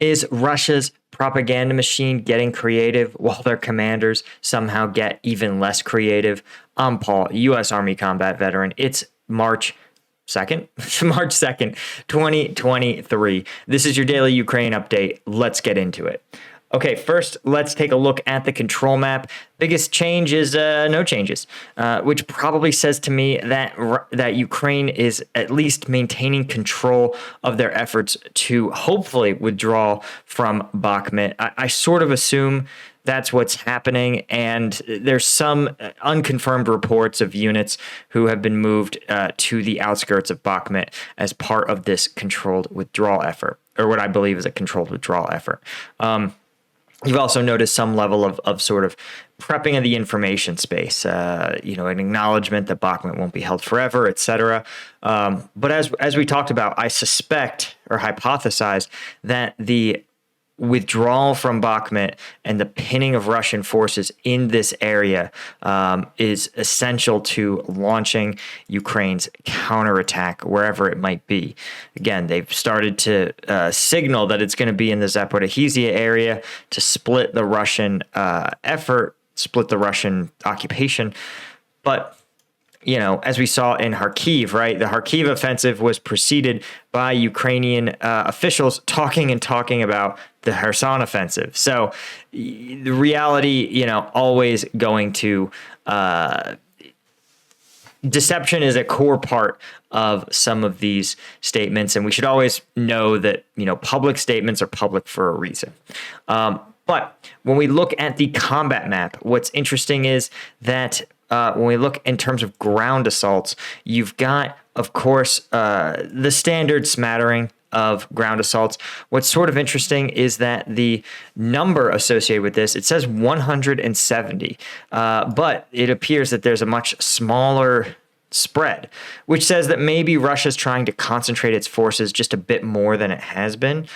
Is Russia's propaganda machine getting creative while their commanders somehow get even less creative? I'm Paul, U.S. Army combat veteran. It's March 2nd, March 2nd, 2023. This is your daily Ukraine update. Let's get into it. Okay, first, let's take a look at the control map. Biggest change is no changes, which probably says to me that Ukraine is at least maintaining control of their efforts to hopefully withdraw from Bakhmut. I sort of assume that's what's happening, and there's some unconfirmed reports of units who have been moved to the outskirts of Bakhmut as part of this controlled withdrawal effort, or what I believe is a controlled withdrawal effort. You've also noticed some level of sort of prepping of the information space, an acknowledgement that Bakhmut won't be held forever, etc. But as we talked about, I suspect or hypothesize that the withdrawal from Bakhmut and the pinning of Russian forces in this area is essential to launching Ukraine's counterattack wherever it might be. Again, they've started to signal that it's going to be in the Zaporizhzhia area to split the Russian effort, split the Russian occupation. But as we saw in Kharkiv, right? The Kharkiv offensive was preceded by Ukrainian officials talking about the Kherson offensive. So the reality, always going to deception is a core part of some of these statements, and we should always know that public statements are public for a reason. But when we look at the combat map, what's interesting is that when we look in terms of ground assaults, you've got, of course, the standard smattering of ground assaults. What's sort of interesting is that the number associated with this, it says 170, but it appears that there's a much smaller spread, which says that maybe Russia's trying to concentrate its forces just a bit more than it has been,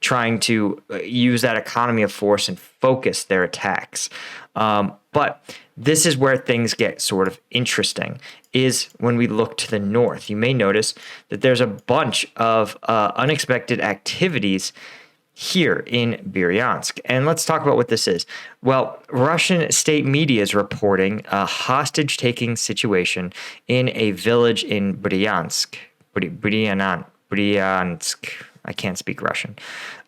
trying to use that economy of force and focus their attacks. But this is where things get sort of interesting, is when we look to the north. You may notice that there's a bunch of unexpected activities here in Bryansk. And let's talk about what this is. Well, Russian state media is reporting a hostage-taking situation in a village in Bryansk. I can't speak Russian.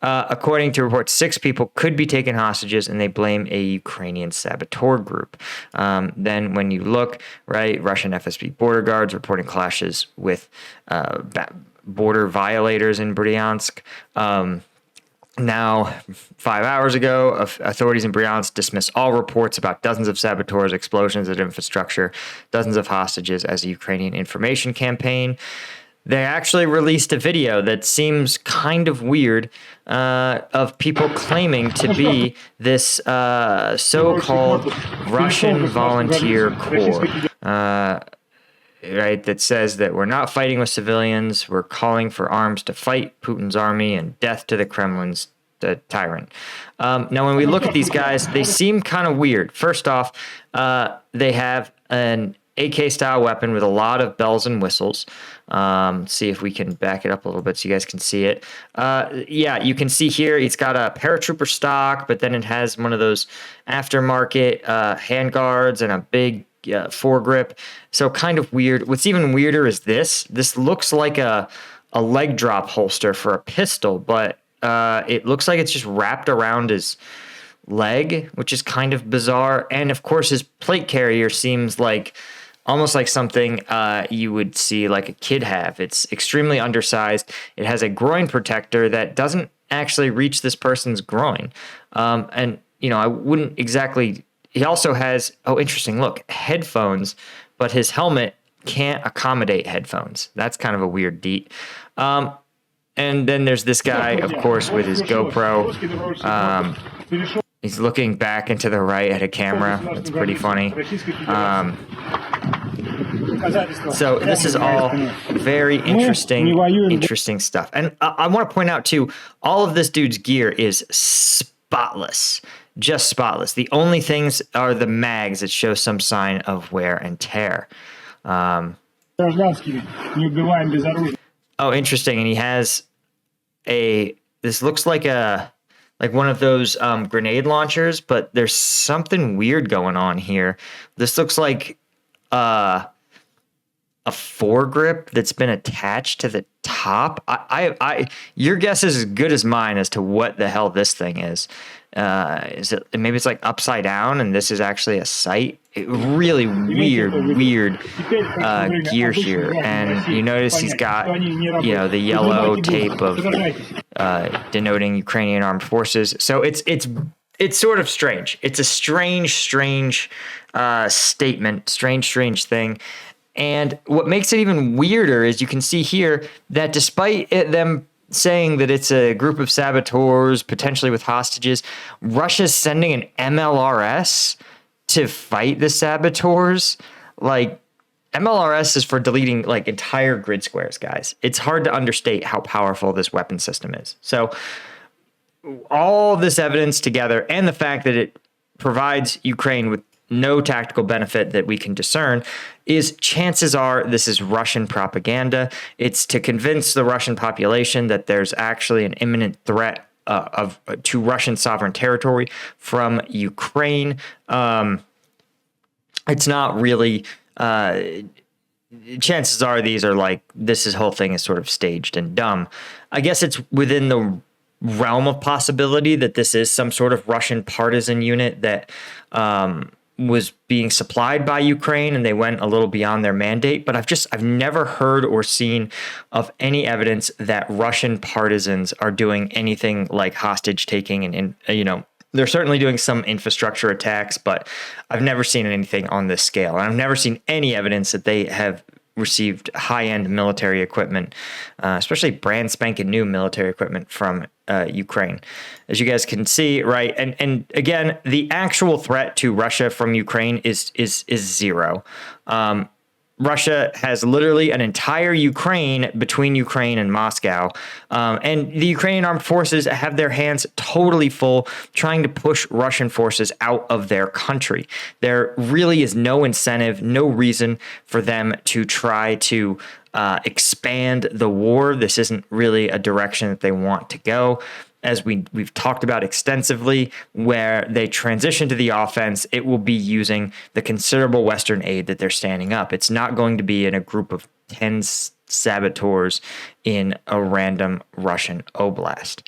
According to reports, 6 people could be taken hostages, and they blame a Ukrainian saboteur group. Then when you look, right, Russian FSB border guards reporting clashes with border violators in Bryansk. Now, 5 hours ago, authorities in Bryansk dismissed all reports about dozens of saboteurs, explosions at infrastructure, dozens of hostages as a Ukrainian information campaign. They actually released a video that seems kind of weird of people claiming to be this so-called Russian volunteer corps, right, that says that we're not fighting with civilians, we're calling for arms to fight Putin's army and death to the Kremlin's tyrant. Now, when we look at these guys, they seem kind of weird. First off, they have an AK-style weapon with a lot of bells and whistles. See if we can back it up a little bit so you guys can see it. Yeah, you can see here it's got a paratrooper stock, but then it has one of those aftermarket handguards and a big foregrip. So kind of weird. What's even weirder is this. This looks like a leg drop holster for a pistol, but it looks like it's just wrapped around his leg, which is kind of bizarre. And of course, his plate carrier seems like almost like something you would see like a kid have. It's extremely undersized. It has a groin protector that doesn't actually reach this person's groin. And, I wouldn't exactly... He also has, interesting, look, headphones, but his helmet can't accommodate headphones. That's kind of a weird deed. And then there's this guy, of course, with his GoPro. He's looking back into the right at a camera. That's pretty funny. So this is all very interesting stuff. And I want to point out, too, all of this dude's gear is spotless. Just spotless. The only things are the mags that show some sign of wear and tear. Oh, interesting. And he has a this looks like one of those grenade launchers, but there's something weird going on here. This looks like a foregrip that's been attached to the top. Your guess is as good as mine as to what the hell this thing is. Is it maybe it's like upside down and this is actually a sight? Really weird gear here, and you notice he's got the yellow tape of denoting Ukrainian armed forces. So it's sort of strange. It's a strange statement, strange thing. And what makes it even weirder is you can see here that despite them saying that it's a group of saboteurs, potentially with hostages, Russia's sending an MLRS to fight the saboteurs. Like, MLRS is for deleting like entire grid squares, guys. It's hard to understate how powerful this weapon system is. So all this evidence together, and the fact that it provides Ukraine with no tactical benefit that we can discern, is chances are this is Russian propaganda. It's to convince the Russian population that there's actually an imminent threat to Russian sovereign territory from Ukraine. It's not really. Chances are these are like this whole thing is sort of staged and dumb. I guess it's within the realm of possibility that this is some sort of Russian partisan unit that was being supplied by Ukraine and they went a little beyond their mandate. But I've never heard or seen of any evidence that Russian partisans are doing anything like hostage taking and they're certainly doing some infrastructure attacks, but I've never seen anything on this scale. And I've never seen any evidence that they have received high-end military equipment, especially brand spanking new military equipment from Ukraine. As you guys can see, right? And again, the actual threat to Russia from Ukraine is zero. Russia has literally an entire Ukraine between Ukraine and Moscow. And the Ukrainian armed forces have their hands totally full trying to push Russian forces out of their country. There really is no incentive, no reason for them to try to expand the war. This isn't really a direction that they want to go. As we've talked about extensively, where they transition to the offense, it will be using the considerable Western aid that they're standing up. It's not going to be in a group of 10 saboteurs in a random Russian oblast.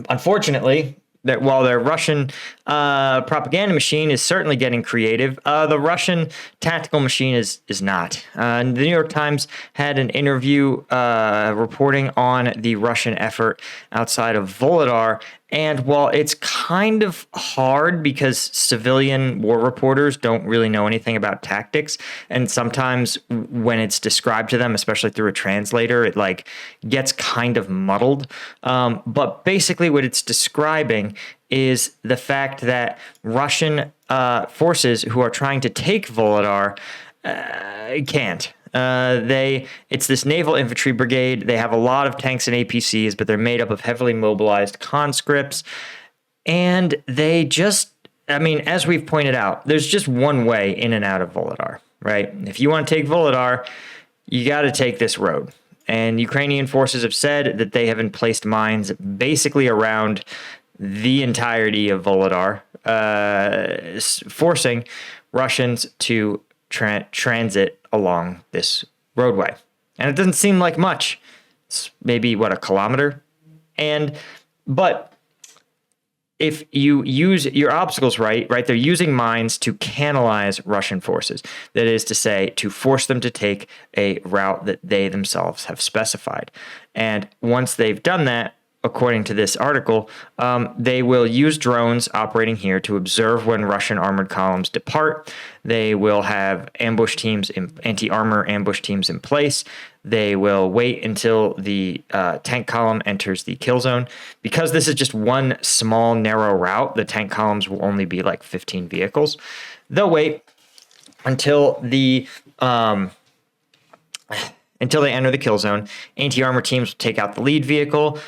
Unfortunately, that while their Russian propaganda machine is certainly getting creative, the Russian tactical machine is not. The New York Times had an interview reporting on the Russian effort outside of Volodar. And while it's kind of hard because civilian war reporters don't really know anything about tactics, and sometimes when it's described to them, especially through a translator, it like gets kind of muddled. But basically what it's describing is the fact that Russian forces who are trying to take Volodar can't. It's this naval infantry brigade. They have a lot of tanks and APCs, but they're made up of heavily mobilized conscripts. And they just, as we've pointed out, there's just one way in and out of Volodar, right? If you want to take Volodar, you got to take this road. And Ukrainian forces have said that they haven't placed mines basically around the entirety of Volodar, forcing Russians to transit along this roadway. And it doesn't seem like much. It's maybe, a kilometer? But if you use your obstacles right, they're using mines to canalize Russian forces. That is to say, to force them to take a route that they themselves have specified. And once they've done that, according to this article, they will use drones operating here to observe when Russian armored columns depart. They will have anti-armor ambush teams in place. They will wait until the tank column enters the kill zone. Because this is just one small, narrow route, the tank columns will only be like 15 vehicles. They'll wait until until they enter the kill zone. Anti-armor teams will take out the lead vehicle.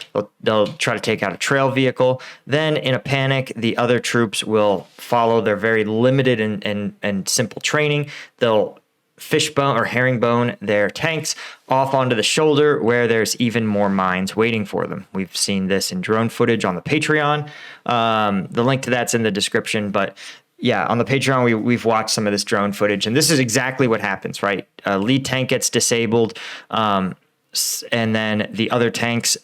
They'll try to take out a trail vehicle. Then, in a panic, the other troops will follow their very limited and simple training. They'll fishbone or herringbone their tanks off onto the shoulder where there's even more mines waiting for them. We've seen this in drone footage on the Patreon. The link to that's in the description, but yeah, on the Patreon, we've watched some of this drone footage, and this is exactly what happens, right? Lead tank gets disabled, and then the other tanks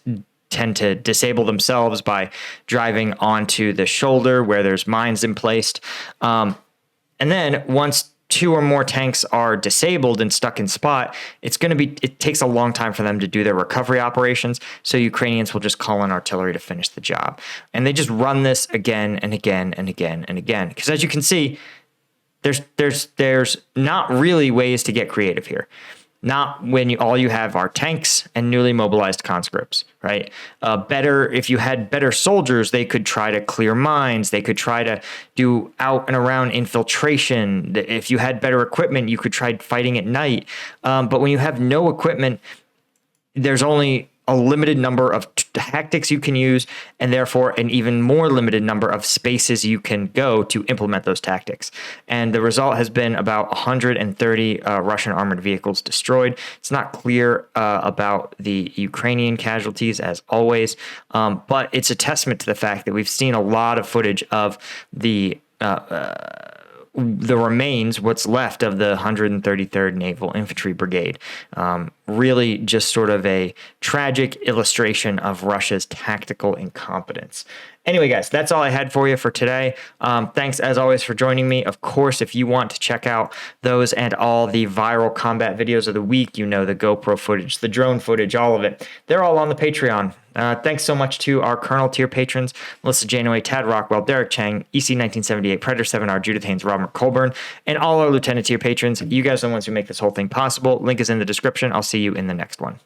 tend to disable themselves by driving onto the shoulder where there's mines in place. And then once 2 or more tanks are disabled and stuck in spot, it takes a long time for them to do their recovery operations. So Ukrainians will just call in artillery to finish the job. And they just run this again and again and again and again. Because as you can see, there's not really ways to get creative here. Not when all you have are tanks and newly mobilized conscripts, right? If you had better soldiers, they could try to clear mines. They could try to do out and around infiltration. If you had better equipment, you could try fighting at night. But when you have no equipment, there's only a limited number of tactics you can use, and therefore an even more limited number of spaces you can go to implement those tactics. And the result has been about 130 Russian armored vehicles destroyed. It's not clear about the Ukrainian casualties, as always, but it's a testament to the fact that we've seen a lot of footage of the remains, what's left of the 133rd Naval Infantry Brigade. Really just sort of a tragic illustration of Russia's tactical incompetence. Anyway, guys, that's all I had for you for today. Thanks, as always, for joining me. Of course, if you want to check out those and all the viral combat videos of the week, the GoPro footage, the drone footage, all of it, they're all on the Patreon. Thanks so much to our Colonel tier patrons, Melissa Janeway, Tad Rockwell, Derek Chang, EC1978, Predator 7R, Judith Haynes, Robert Colburn, and all our Lieutenant tier patrons. You guys are the ones who make this whole thing possible. Link is in the description. I'll see you in the next one.